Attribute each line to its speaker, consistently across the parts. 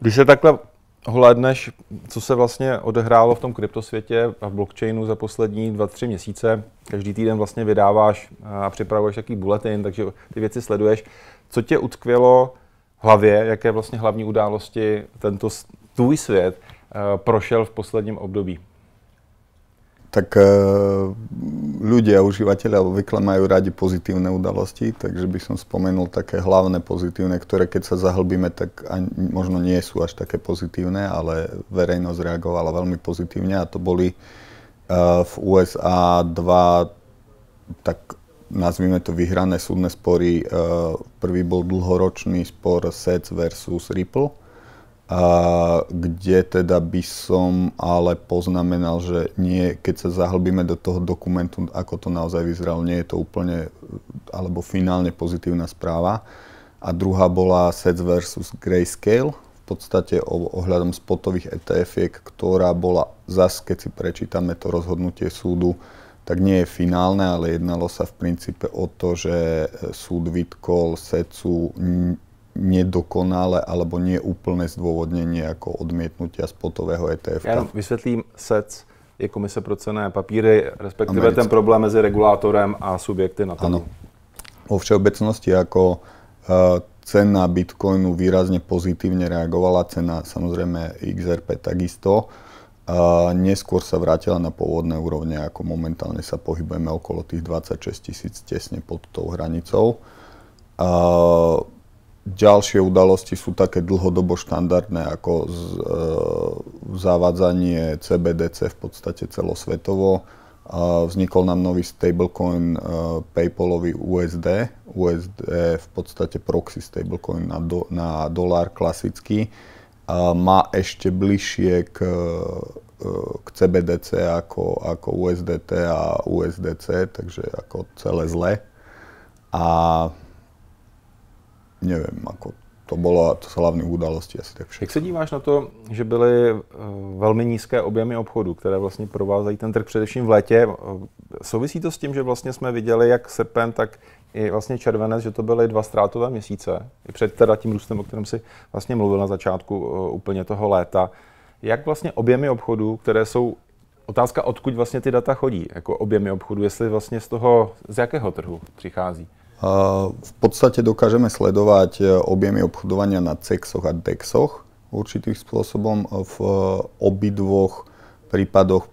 Speaker 1: Když se takhle hlédneš, co se vlastně odehrálo v tom kryptosvětě a v blockchainu za poslední 2-3 měsíce, každý týden vlastně vydáváš a připravuješ jaký bulletin, takže ty věci sleduješ. Co tě utkvělo v hlavě, jaké vlastně hlavní události tento tvůj svět prošel v posledním období?
Speaker 2: Tak ľudia, užívateľia obvykle majú radi pozitívne udalosti, takže by som spomenul také hlavné pozitívne, ktoré keď sa zahlbíme, tak možno nie sú až také pozitívne, ale verejnosť reagovala veľmi pozitívne a to boli v USA dva, tak nazvime to vyhrané súdne spory. Prvý bol dlhoročný spor SEC versus Ripple, kde teda by som ale poznamenal, že nie, keď sa zahlbíme do toho dokumentu, ako to naozaj vyzeralo, nie je to úplne alebo finálne pozitívna správa. A druhá bola SEC versus Grayscale, v podstate ohľadom spotových ETF-iek, ktorá bola zase, keď si prečítame to rozhodnutie súdu, tak nie je finálne, ale jednalo sa v princípe o to, že súd vytkol SECu nedokonale alebo nie úplné zdôvodnenie ako odmietnutia spotového ETF.
Speaker 1: Já vysvětlím, SEC je Komise pro cenné papíry, respektive ten problém mezi regulátorem a subjekty na trhu.
Speaker 2: Áno. Vo všeobecnosti ako cena Bitcoinu výrazne pozitívne reagovala, cena samozrejme XRP takisto. Neskôr sa vrátila na pôvodné úrovne, ako momentálne sa pohybujeme okolo tých 26 000 tesne pod tou hranicou. Ďalšie udalosti sú také dlhodobo štandardné ako zavádzanie CBDC v podstate celosvetovo. Vznikol nám nový stablecoin PayPalový USD. USD v podstate proxy stablecoin na dolár klasický. Má ešte bližšie k CBDC ako USDT a USDC, takže ako celé zle. A neviem, ako to sú hlavné události asi tak všechno.
Speaker 1: Jak se díváš na to, že byly velmi nízké objemy obchodu, které vlastně provázají ten trh především v létě? Souvisí to s tím, že vlastně jsme viděli jak srpen, tak i vlastně červenec, že to byly 2 ztrátové měsíce, i před teda tím růstem, o kterém si vlastně mluvil na začátku úplně toho léta. Jak vlastně objemy obchodu, které jsou, otázka odkud vlastně ty data chodí, jako objemy obchodu, jestli vlastně z jakého trhu přichází?
Speaker 2: V podstate dokážeme sledovať objemy obchodovania na CEXoch a DEXoch určitých spôsobom. V obidvoch prípadoch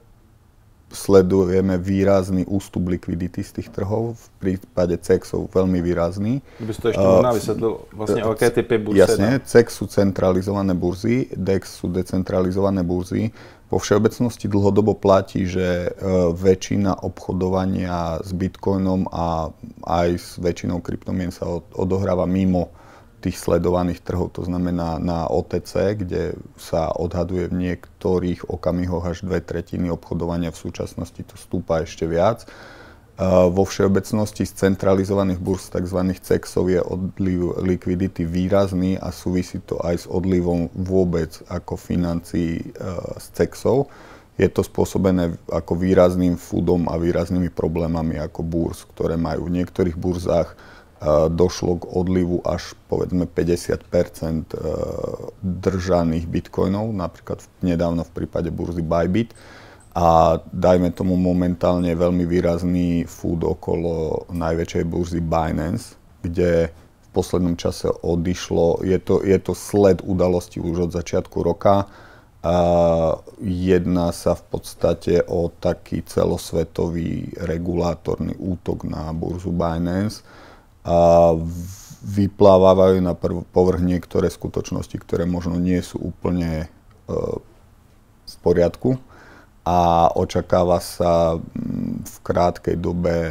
Speaker 2: sledujeme výrazný ústup likvidity z tých trhov. V prípade CEXov veľmi výrazný.
Speaker 1: Kdyby si to ešte možná vysvetlil, vlastne aké typy burzy?
Speaker 2: Jasne, CEX sú centralizované burzy, DEX sú decentralizované burzy. Vo všeobecnosti dlhodobo platí, že väčšina obchodovania s Bitcoinom a aj s väčšinou kryptomien sa odohráva mimo tých sledovaných trhov, to znamená na OTC, kde sa odhaduje v niektorých okamihoch až 2/3 obchodovania, v súčasnosti to stúpa ešte viac. Vo všeobecnosti z centralizovaných burz tzv. CEXov je odliv likvidity výrazný a súvisí to aj s odlivom vôbec ako financií z CEXov. Je to spôsobené ako výrazným foodom a výraznými problémami ako burz, ktoré majú v niektorých burzách došlo k odlivu až povedzme 50% držaných bitcoinov, napríklad nedávno v prípade burzy Bybit. A dajme tomu momentálne veľmi výrazný food okolo najväčšej burzy Binance, kde v poslednom čase odišlo, je to sled udalostí už od začiatku roka. Jedná sa v podstate o taký celosvetový regulátorný útok na burzu Binance. Vyplávajú na povrch niektoré skutočnosti, ktoré možno nie sú úplne v poriadku. A očakáva sa v krátkej dobe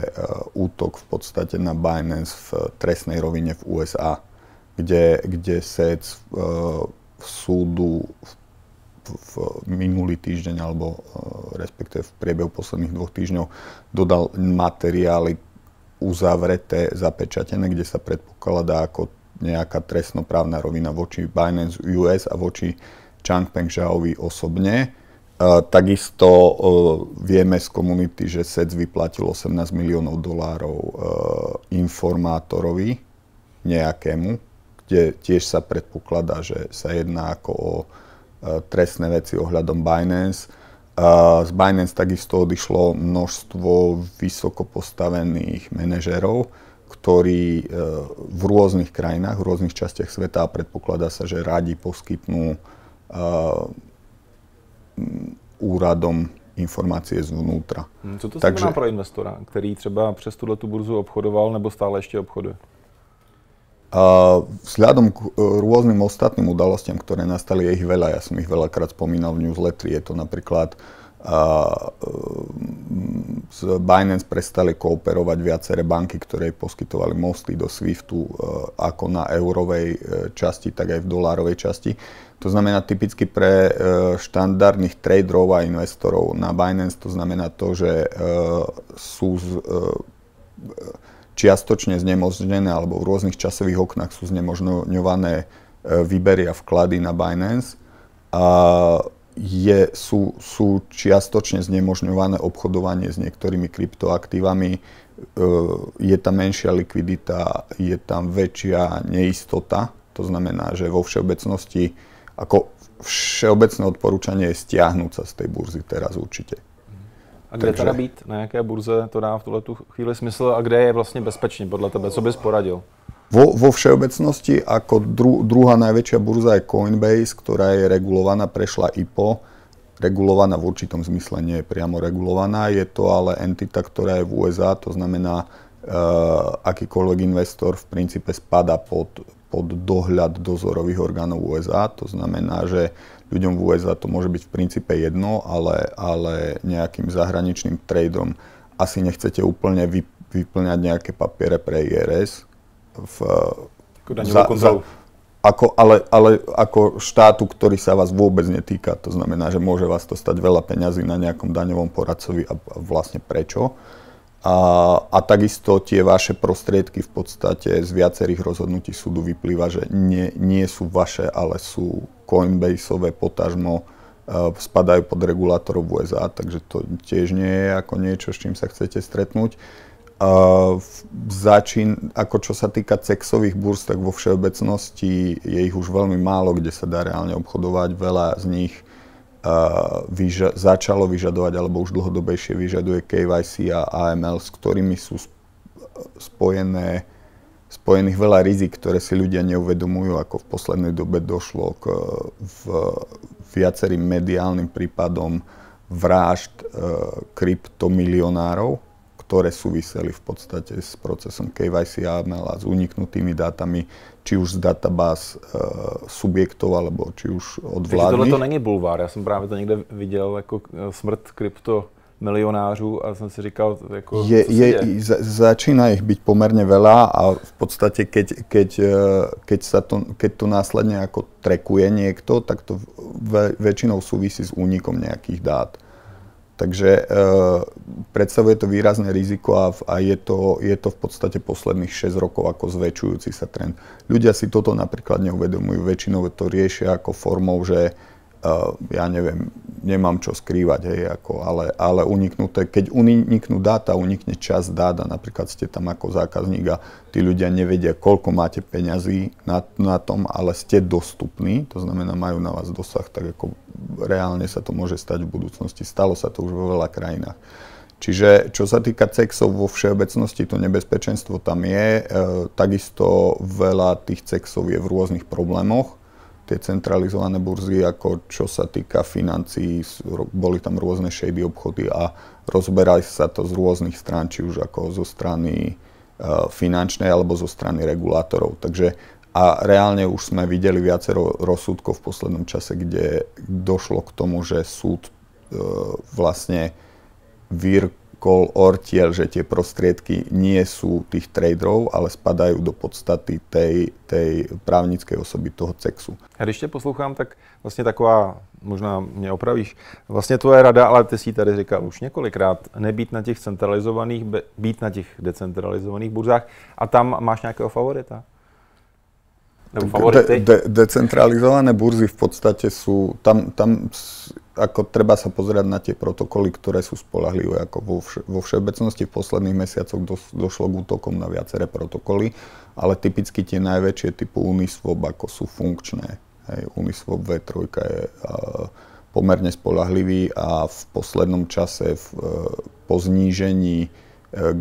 Speaker 2: útok v podstate na Binance v trestnej rovine v USA, kde SEC v súdu v minulý týždeň, alebo respektíve v priebehu posledných 2 týždňov dodal materiály uzavreté, zapečatené, kde sa predpokladá ako nejaká trestnoprávna rovina voči Binance US a voči Changpeng Zhaovi osobne. Takisto vieme z komunity, že SEC vyplatil $18 miliónov informátorovi nejakému, kde tiež sa predpokladá, že sa jedná ako o trestné veci ohľadom Binance. Z Binance takisto odišlo množstvo vysoko postavených manažérov, ktorí v rôznych krajinách, v rôznych častiach sveta, a predpokladá sa, že radi poskytnú úradom informácie zvnútra.
Speaker 1: Co to znamená pro investora, který třeba přes tuhletu burzu obchodoval nebo stále ještě obchoduje?
Speaker 2: Vzhľadom k rôznym ostatným udalostiam, ktoré nastali, je ich veľa. Ja som ich veľakrát spomínal v newsletteri. Je to napríklad z Binance prestali kooperovať viaceré banky, ktoré poskytovali mosty do SWIFTu ako na eurovej časti, tak aj v dolárovej časti. To znamená typicky pre štandardných traderov a investorov na Binance, to znamená to, že sú čiastočne znemožnené alebo v rôznych časových oknách sú znemožňované výbery a vklady na Binance. Sú čiastočne znemožňované obchodovanie s niektorými kryptoaktívami. Je tam menšia likvidita, je tam väčšia neistota. To znamená, že vo všeobecnosti, ako všeobecné odporúčanie je stiahnuť sa z tej burzy teraz určite.
Speaker 1: A kde teda být? Na jaké burze to dá v tuhletu chvíli smysl a kde je vlastně bezpečně podle tebe? Co bys poradil?
Speaker 2: Vo všeobecnosti ako druhá najväčšia burza je Coinbase, ktorá je regulovaná, prešla IPO. Regulovaná v určitom zmysle, nie je priamo regulovaná. Je to ale entita, ktorá je v USA, to znamená, akýkoľvek investor v princípe spadá pod dohľad dozorových orgánov USA. To znamená, že ľuďom v USA to môže byť v princípe jedno, ale nejakým zahraničným tradeom asi nechcete úplne vyplňať nejaké papiere pre IRS. Ale ako štátu, ktorý sa vás vôbec netýka. To znamená, že môže vás to stať veľa peňazí na nejakom daňovom poradcovi a vlastne prečo. A takisto tie vaše prostriedky v podstate z viacerých rozhodnutí súdu vyplýva, že nie sú vaše, ale sú Coinbaseové, potažmo spadajú pod regulátorov USA, takže to tiež nie je ako niečo, s čím sa chcete stretnúť. Ako čo sa týka CEXových burz, tak vo všeobecnosti je ich už veľmi málo, kde sa dá reálne obchodovať. Veľa z nich začalo vyžadovať, alebo už dlhodobejšie vyžaduje KYC a AML, s ktorými sú spojených veľa rizik, ktoré si ľudia neuvedomujú, ako v poslednej dobe došlo k viacerým mediálnym prípadom vražd kryptomilionárov, ktoré súviseli v podstate s procesom KYC a AML a s uniknutými dátami, či už z databáz subjektov, alebo či už od vládnych.
Speaker 1: Takže tohle to není bulvár, já jsem právě to někde viděl jako smrt kryptomilionářů a jsem si říkal, jako,
Speaker 2: začína ich byť pomerne veľa a v podstate keď to následne ako trackuje niekto, tak to väčšinou súvisí s únikom nejakých dát. Takže predstavuje to výrazné riziko a je to v podstate posledných 6 rokov ako zväčšujúci sa trend. Ľudia si toto napríklad neuvedomujú, väčšinou to riešia ako formou, že ja neviem, nemám čo skrývať, hej, ale keď uniknú dáta, unikne časť dát a napríklad ste tam ako zákazník a tí ľudia nevedia, koľko máte peňazí na tom, ale ste dostupní, to znamená, majú na vás dosah, tak ako reálne sa to môže stať v budúcnosti. Stalo sa to už vo veľa krajinách. Čiže čo sa týka CEXov vo všeobecnosti, to nebezpečenstvo tam je. Takisto veľa tých CEXov je v rôznych problémoch. Tie centralizované burzy, ako čo sa týka financií, boli tam rôzne shady obchody a rozberali sa to z rôznych strán, či už ako zo strany finančnej alebo zo strany regulátorov. Takže a reálne už sme videli viacero rozsudkov v poslednom čase, kde došlo k tomu, že súd vlastne vyrkol ortiel, že tie prostriedky nie sú tých traderov, ale spadajú do podstaty tej právnickej osoby toho CEXu.
Speaker 1: A když tě poslouchám, tak vlastně taková, možná mě opravíš, vlastně tvoje rada, ale ty si tady říkal už několikrát, nebýt na těch centralizovaných, být na těch decentralizovaných burzách a tam máš nějakého favorita? Nebo favority?
Speaker 2: Decentralizované burzy v podstate sú, tam ako treba sa pozerať na tie protokoly, ktoré sú spoľahlivé. Ako vo všeobecnosti v posledných mesiacoch došlo k útokom na viaceré protokoly, ale typicky tie najväčšie typu Uniswap ako sú funkčné. Hej, Uniswap V3 je pomerne spoľahlivý a v poslednom čase po znížení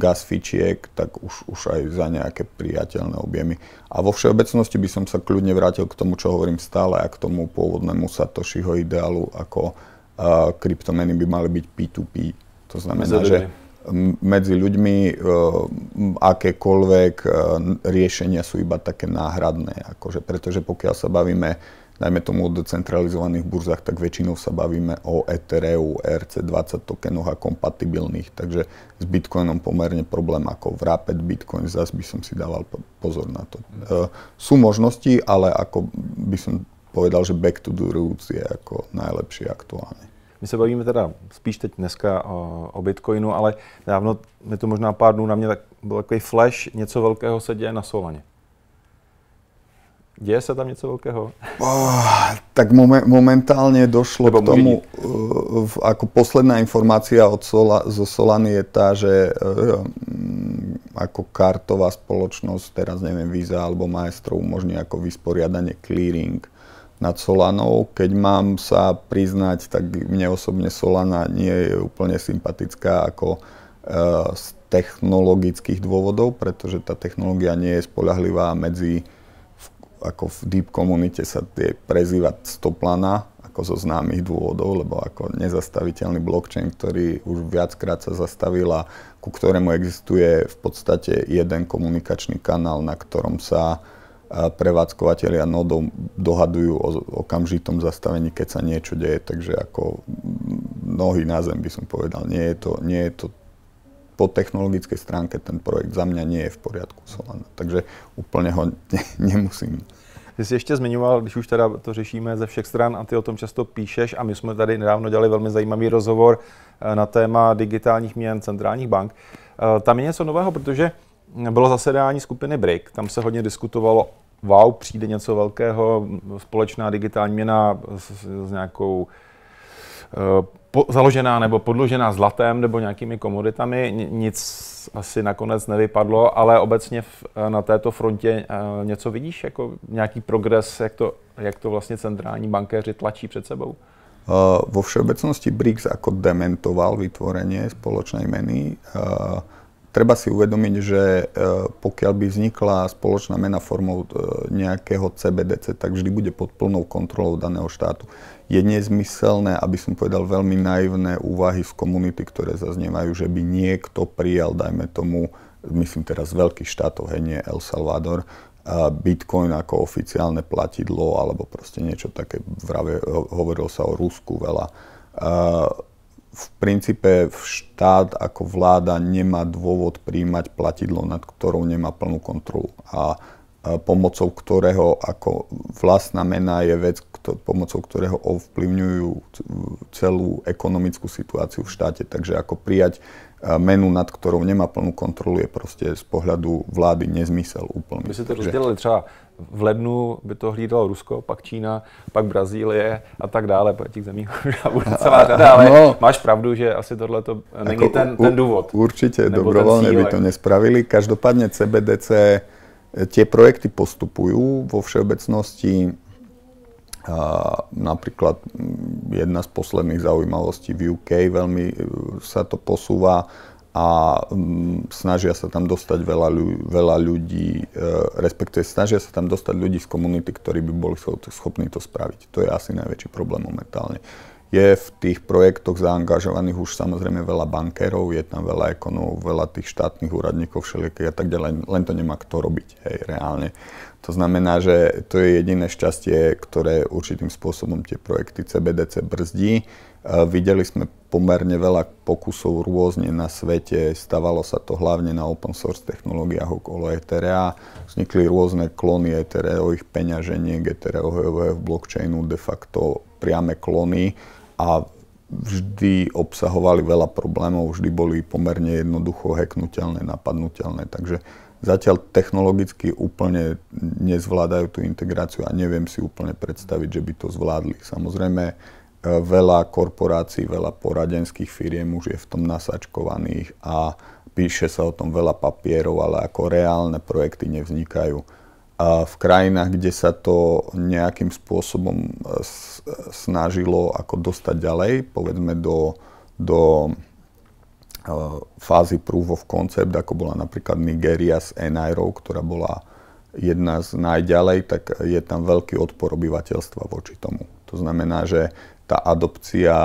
Speaker 2: gas fičiek, tak už aj za nejaké priateľné objemy. A vo všeobecnosti by som sa kľudne vrátil k tomu, čo hovorím stále, a k tomu pôvodnému Satoshiho ideálu, ako kryptomeny by mali byť P2P. To znamená, že medzi ľuďmi akékoľvek riešenia sú iba také náhradné. Pretože pokiaľ sa bavíme dajme tomu o decentralizovaných burzách, tak väčšinou sa bavíme o Ethereu, ERC20 tokenoch a kompatibilných. Takže s Bitcoinom pomerne problém ako v Rapid Bitcoin, zase by som si dával pozor na to. Sú možnosti, ale ako by som povedal, že back to the roots je ako najlepšie aktuálne.
Speaker 1: My se bavíme teda spíš teď dneska o Bitcoinu, ale dávno, je to možná pár dnů na mě, tak byl takový flash, něco velkého se děje na Solaně. Deje sa tam niečo veľkého?
Speaker 2: Tak momentálne došlo k tomu, ako posledná informácia zo Solany je tá, že ako kartová spoločnosť, teraz neviem, Visa alebo Maestro umožní ako vysporiadanie clearing nad Solanou. Keď mám sa priznať, tak mne osobne Solana nie je úplne sympatická ako z technologických dôvodov, pretože tá technológia nie je spoľahlivá ako v deep komunite sa tie prezývať stoplana, ako zo známych dôvodov, lebo ako nezastaviteľný blockchain, ktorý už viackrát sa zastavil a ku ktorému existuje v podstate jeden komunikačný kanál, na ktorom sa prevádzkovateľia nodov dohadujú o okamžitom zastavení, keď sa niečo deje. Takže ako nohy na zem by som povedal, nie je to po technologickej stránke ten projekt za mňa nie je v poriadku Solana, takže úplne ho nemusím.
Speaker 1: Ty jsi ještě zmiňoval, když už teda to řešíme ze všech stran a ty o tom často píšeš a my jsme tady nedávno dělali velmi zajímavý rozhovor na téma digitálních měn centrálních bank. Tam je něco nového, protože bylo zasedání skupiny BRIC, tam se hodně diskutovalo, wow, přijde něco velkého, společná digitální měna s nějakou založená nebo podložená zlatem nebo nějakými komoditami, nic asi nakonec nevypadlo, ale obecně na této frontě něco vidíš, jako nějaký progres, jak to vlastně centrální bankéři tlačí před sebou?
Speaker 2: Vo všeobecnosti BRICS ako dementoval vytvorenie spoločnej meny. Treba si uvedomiť, že pokiaľ by vznikla spoločná mena formou nejakého CBDC, tak vždy bude pod plnou kontrolou daného štátu. Je nezmyselné, aby som povedal veľmi naivné úvahy z komunity, ktoré zaznievajú, že by niekto prijal, dajme tomu, myslím teraz z veľkých štátov, hej, nie El Salvador, Bitcoin ako oficiálne platidlo, alebo proste niečo také, hovorilo sa o Rusku veľa. V princípe štát ako vláda nemá dôvod prijímať platidlo, nad ktorou nemá plnú kontrolu. A pomocou ktorého ako vlastná mena je vec, pomocou ktorého ovplyvňujú celú ekonomickú situáciu v štáte. Takže ako prijať menu, nad ktorou nemá plnú kontrolu, je proste z pohľadu vlády nezmysel úplný.
Speaker 1: By si to rozdělili třeba v lednu by to hlídalo Rusko, pak Čína, pak Brazílie a tak dále, po těch zemích bude celá řada, ale no, máš pravdu, že asi tohle to není ten důvod.
Speaker 2: Určite, dobrovoľne by to nespravili. Každopádne CBDC, tie projekty postupujú vo všeobecnosti. Napríklad jedna z posledných zaujímavostí v UK, veľmi sa to posúva a snažia sa tam dostať veľa ľudí, respektíve snažia sa tam dostať ľudí z komunity, ktorí by boli schopní to spraviť. To je asi najväčší problém momentálne. Je v tých projektoch zaangažovaných už samozrejme veľa bankérov, je tam veľa ekonomov, veľa tých štátnych úradníkov všelijakých a tak ďalej, len to nemá kto robiť, hej, reálne. To znamená, že to je jediné šťastie, ktoré určitým spôsobom tie projekty CBDC brzdí. Videli sme pomerne veľa pokusov rôzne na svete, stávalo sa to hlavne na open source technológiách okolo Etherea, vznikli rôzne klony Ethereových peňaženiek, Ethereového blockchainu, de facto priame klony a vždy obsahovali veľa problémov, vždy boli pomerne jednoducho hacknutelné, napadnutelné, takže zatiaľ technologicky úplne nezvládajú tú integráciu a neviem si úplne predstaviť, že by to zvládli. Samozrejme, veľa korporácií, veľa poradenských firiem už je v tom nasačkovaných a píše sa o tom veľa papierov, ale ako reálne projekty nevznikajú. A v krajinách, kde sa to nejakým spôsobom snažilo ako dostať ďalej, povedzme do fázy proof of concept, ako bola napríklad Nigéria s Enairou, ktorá bola jedna z najďalej, tak je tam veľký odpor obyvateľstva voči tomu. To znamená, že tá adopcia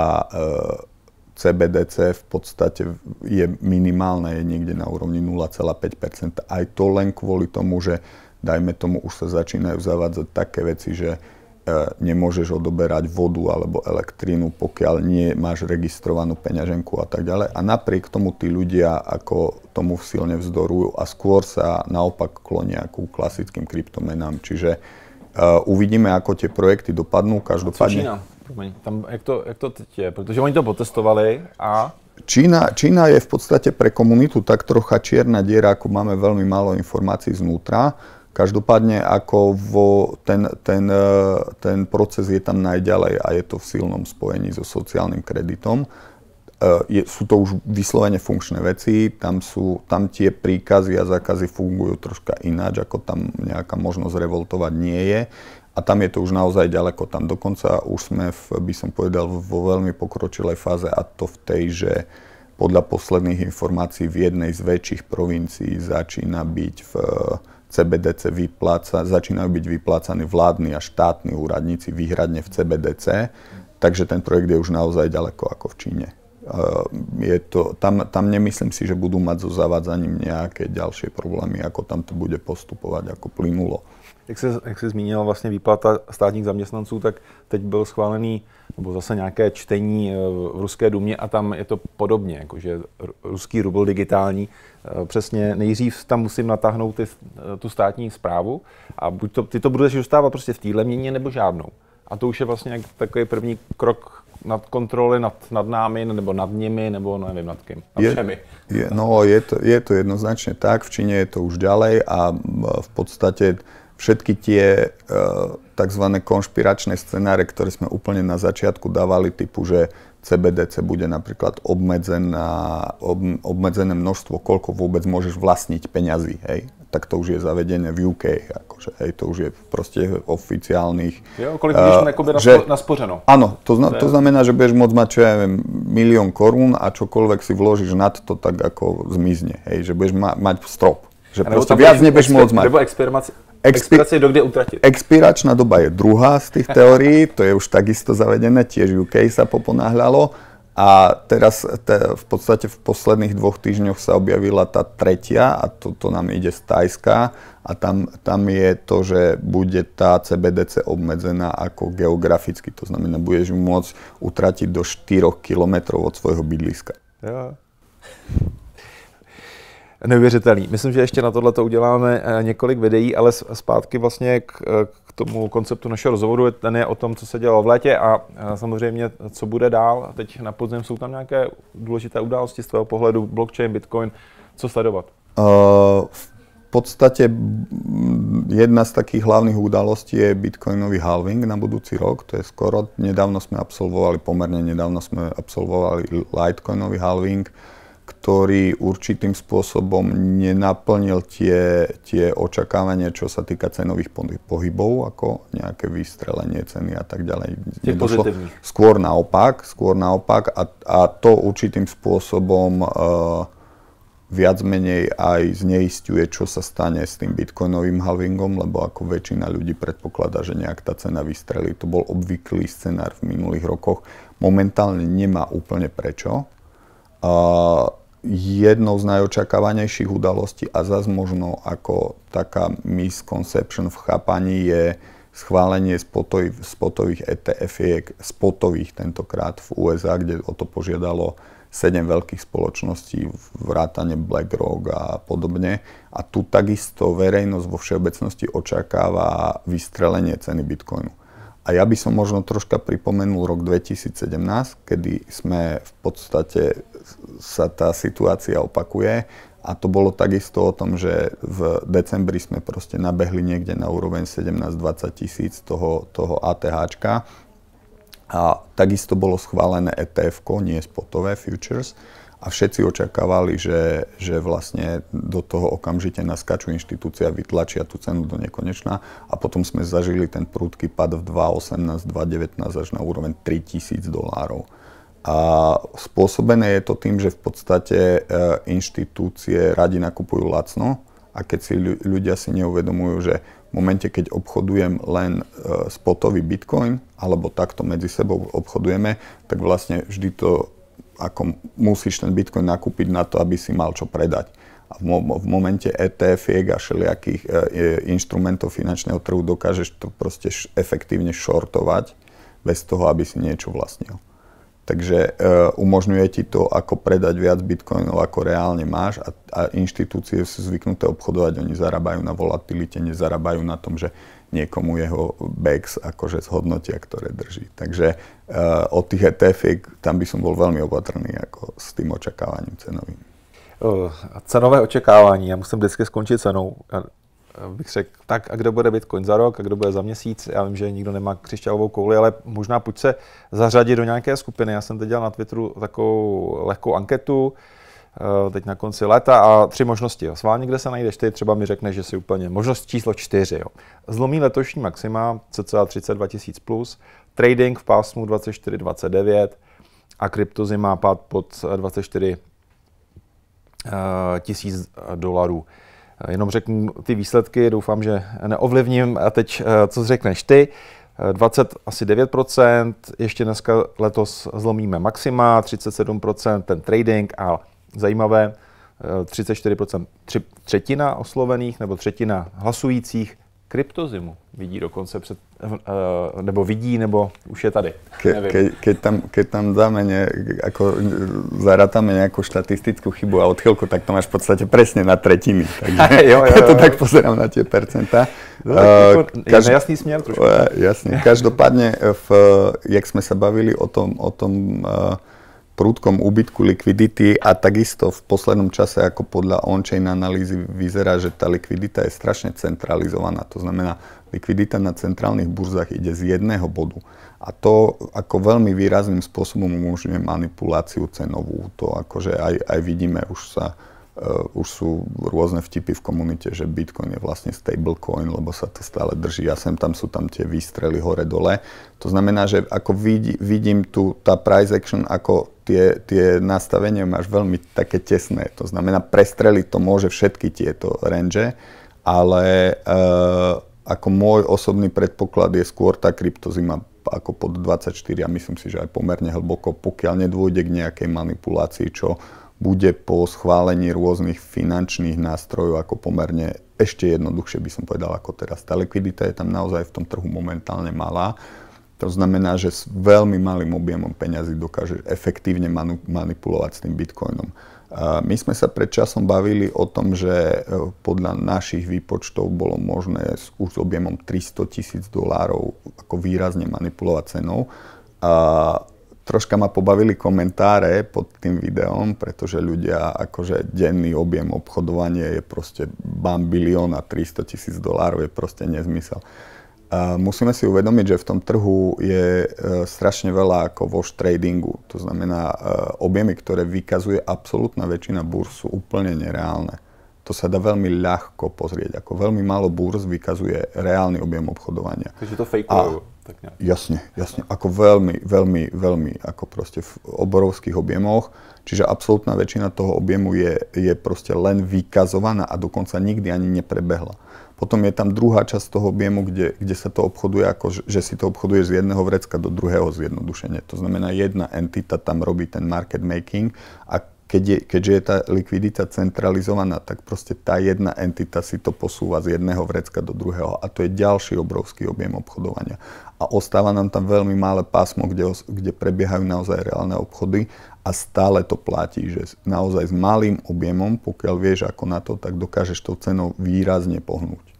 Speaker 2: CBDC v podstate je minimálna, je niekde na úrovni 0,5%. Aj to len kvôli tomu, že dajme tomu, už sa začínajú zavádzať také veci, že nemôžeš odoberať vodu alebo elektrínu, pokiaľ nie máš registrovanú peňaženku a tak ďalej. A napriek tomu tí ľudia ako tomu silne vzdorujú a skôr sa naopak klonia ku klasickým kryptomenám. Čiže uvidíme, ako tie projekty dopadnú. Každopádne...
Speaker 1: Tam, jak to teď je? Protože oni to potestovali a...
Speaker 2: Čína je v podstate pre komunitu tak trocha čierna diera, ako máme veľmi málo informácií znútra. Každopádne ako ten proces je tam najďalej a je to v silnom spojení so sociálnym kreditom. Sú to už vyslovene funkčné veci, tam tie príkazy a zákazy fungujú troška ináč, ako tam nejaká možnosť revoltovať nie je. A tam je to už naozaj ďaleko. Tam dokonca už sme, by som povedal, vo veľmi pokročilej fáze a to v tej, že podľa posledných informácií v jednej z väčších provincií začínajú byť vyplácaní vládni a štátni úradníci výhradne v CBDC, takže ten projekt je už naozaj ďaleko ako v Číne. Tam nemyslím si, že budú mať so zavádzaním nejaké ďalšie problémy, ako tam to bude postupovať, ako plynulo.
Speaker 1: Jak jsi zmínil vlastně výplata státních zaměstnanců, tak teď byl schválený, nebo zase nějaké čtení v Ruské dumě a tam je to podobně, jakože ruský rubl digitální. Přesně nejdřív tam musím natáhnout tu státní správu a buď ty to budeš dostávat prostě v téhle měně nebo žádnou. A to už je vlastně takový první krok nad kontroly nad námi, nebo nad nimi, nebo nevím nad kým, nad všemi.
Speaker 2: Je to jednoznačne tak, v Číne je to už ďalej a v podstate všetky tie tzv. Konšpiračné scenáre, ktoré sme úplne na začiatku dávali, typu, že CBDC bude napríklad obmedzené množstvo, koľko vôbec môžeš vlastniť peňazí, hej. Tak to už je zavedené v UK, akože, hej, to už je proste oficiálnych...
Speaker 1: Jo, koľko budeš naspořeno.
Speaker 2: Áno, to znamená, že budeš môcť mať, čo ja viem, 1 000 000 korún a čokoľvek si vložíš nad to, tak ako zmizne, hej, že budeš mať strop. Že proste viac nebudeš môcť mať.
Speaker 1: Nebo expirace dokde utratit.
Speaker 2: Expiračná doba je druhá z tých teórií, to je už takisto zavedené, tiež UK sa poponáhľalo. A teraz v podstate v posledných 2 týždňoch sa objavila tá tretia a to nám ide z Thajska a tam je to, že bude tá CBDC obmedzená ako geograficky, to znamená, budeš ju môcť utratiť do 4 kilometrov od svojho bydliska.
Speaker 1: Jo. Neuvěřitelný. Myslím, že ještě na tohleto uděláme několik videí, ale zpátky vlastně k tomu konceptu našeho rozhovoru. Ten je o tom, co se dělalo v létě a samozřejmě, co bude dál. Teď na podzim jsou tam nějaké důležité události z tvého pohledu, blockchain, bitcoin, co sledovat?
Speaker 2: V podstate jedna z takých hlavných udalostí je bitcoinový halving na budúci rok. To je skoro, pomerne nedávno sme absolvovali litecoinový halving, ktorý určitým spôsobom nenaplnil tie očakávania, čo sa týka cenových pohybov, ako nejaké vystrelenie ceny a tak ďalej. Skôr naopak a to určitým spôsobom viac menej aj zneisťuje, čo sa stane s tým bitcoinovým halvingom, lebo ako väčšina ľudí predpokladá, že nejak tá cena vystrelí. To bol obvyklý scenár v minulých rokoch. Momentálne nemá úplne prečo. Jednou z najočakávanejších udalostí a zase možno ako taká misconception v chápaní je schválenie spotových ETF-iek, spotových tentokrát v USA, kde o to požiadalo 7 veľkých spoločností, vrátane BlackRock a podobne. A tu takisto verejnosť vo všeobecnosti očakáva vystrelenie ceny Bitcoinu. A ja by som možno troška pripomenul rok 2017, kedy sme v podstate sa tá situácia opakuje. A to bolo takisto o tom, že v decembri sme proste nabehli niekde na úroveň 17-20 tisíc toho ATHčka. A takisto bolo schválené ETF-ko, nie spotové futures. A všetci očakávali, že vlastne do toho okamžite naskačú inštitúcia, vytlačia tú cenu do nekonečna a potom sme zažili ten prudký pad v 2018, 2019 až na úroveň $3,000. A spôsobené je to tým, že v podstate inštitúcie radi nakupujú lacno a keď si ľudia si neuvedomujú, že v momente, keď obchodujem len spotový bitcoin alebo takto medzi sebou obchodujeme, tak vlastne vždy to ako musíš ten bitcoin nakúpiť na to, aby si mal čo predať. A v momente ETF-iek a všelijakých inštrumentov finančného trhu dokážeš to proste efektívne shortovať bez toho, aby si niečo vlastnil. Takže umožňuje ti to, ako predať viac bitcoinov, ako reálne máš a inštitúcie sú zvyknuté obchodovať, oni zarábajú na volatilite, nezarábajú na tom, že niekomu jeho BEX akože zhodnotia, ktoré drží. Takže od tých ETF-iek tam by som bol veľmi opatrný ako s tým očakávaním cenovým.
Speaker 1: Cenové očekávání, já musím vždycky skončit cenou. Bych řekl, tak a kdo bude Bitcoin za rok a kdo bude za měsíc. Já vím, že nikdo nemá křišťálovou kouli, ale možná pojď se zařadit do nějaké skupiny. Já jsem teď dělal na Twitteru takovou lehkou anketu, teď na konci léta a 3 možnosti. Sválně, kde se najdeš ty, třeba mi řekneš, že si úplně možnost číslo 4. Jo. Zlomí letošní maxima, cca 32 000 plus, trading v pásmu 24-29 a kryptozima pád pod 24 $000. Jenom řeknu ty výsledky, doufám, že neovlivním. A teď, co řekneš ty? 29%, ještě dneska letos zlomíme maxima, 37% ten trading a zajímavé, 34%, třetina oslovených nebo třetina hlasujících kryptozimu vidí dokonce nebo vidí, nebo už je tady.
Speaker 2: Keď tam dáme zarátame nejakú štatistickú chybu a odchylku, tak to máš v podstate presne na tretiny. Takže
Speaker 1: jo.
Speaker 2: to tak pozerám na tie percentá.
Speaker 1: Je nejasný směr trošku.
Speaker 2: Jasne. Každopádne, jak sme sa bavili o tom prudkom úbytku likvidity a takisto v poslednom čase, ako podľa on-chain analýzy vyzerá, že tá likvidita je strašne centralizovaná. To znamená, likvidita na centrálnych burzách ide z jedného bodu. A to ako veľmi výrazným spôsobom umožňuje manipuláciu cenovú. To akože aj vidíme, už sú rôzne vtipy v komunite, že Bitcoin je vlastne stablecoin, lebo sa to stále drží a tam sú tam tie výstrely hore-dole. To znamená, že ako vidím tu tá price action, ako tie nastavenia máš veľmi také tesné. To znamená, prestreliť to môže všetky tieto range, ale ako môj osobný predpoklad je skôr tá kryptozima ako pod 24 a myslím si, že aj pomerne hlboko, pokiaľ nedôjde k nejakej manipulácii, čo bude po schválení rôznych finančných nástrojov ako pomerne ešte jednoduchšie by som povedal ako teraz. Tá likvidita je tam naozaj v tom trhu momentálne malá. To znamená, že s veľmi malým objemom peňazí dokáže efektívne manipulovať s tým bitcoinom. My sme sa pred časom bavili o tom, že podľa našich výpočtov bolo možné už s objemom $300,000 ako výrazne manipulovať cenou. Troška ma pobavili komentáre pod tým videom, pretože ľudia, akože denný objem obchodovania je proste $1 000 000 a $300,000 je proste nezmysel. Musíme si uvedomiť, že v tom trhu je strašne veľa ako wash tradingu. To znamená, objemy, ktoré vykazuje absolútna väčšina burz, sú úplne nereálne. To sa dá veľmi ľahko pozrieť. Ako veľmi málo burz vykazuje reálny objem obchodovania.
Speaker 1: Takže to fejkujú.
Speaker 2: Jasne. Ako veľmi, ako proste v obrovských objemoch. Čiže absolútna väčšina toho objemu je proste len vykazovaná a dokonca nikdy ani neprebehla. Potom je tam druhá časť toho objemu, kde sa to obchoduje, ako že si to obchoduje z jedného vrecka do druhého zjednodušene. To znamená, jedna entita tam robí ten market making a keďže je tá likvidita centralizovaná, tak proste tá jedna entita si to posúva z jedného vrecka do druhého a to je ďalší obrovský objem obchodovania. A ostáva nám tam veľmi malé pásmo, kde prebiehajú naozaj reálne obchody a stále to platí, že naozaj s malým objemom, pokiaľ vieš ako na to, tak dokážeš tou cenou výrazne pohnúť.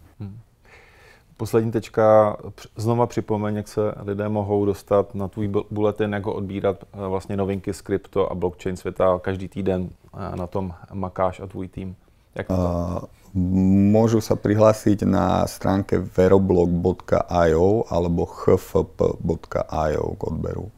Speaker 1: Poslední tečka, znova připomeň, jak se lidé mohou dostat na tvůj bulletin, jak ho odbírat vlastně novinky z krypto a blockchain světa. Každý týden na tom makáš a tvůj tým. Jak to?
Speaker 2: Môžu sa prihlásiť na stránke veroblog.io alebo hfp.io k odberu.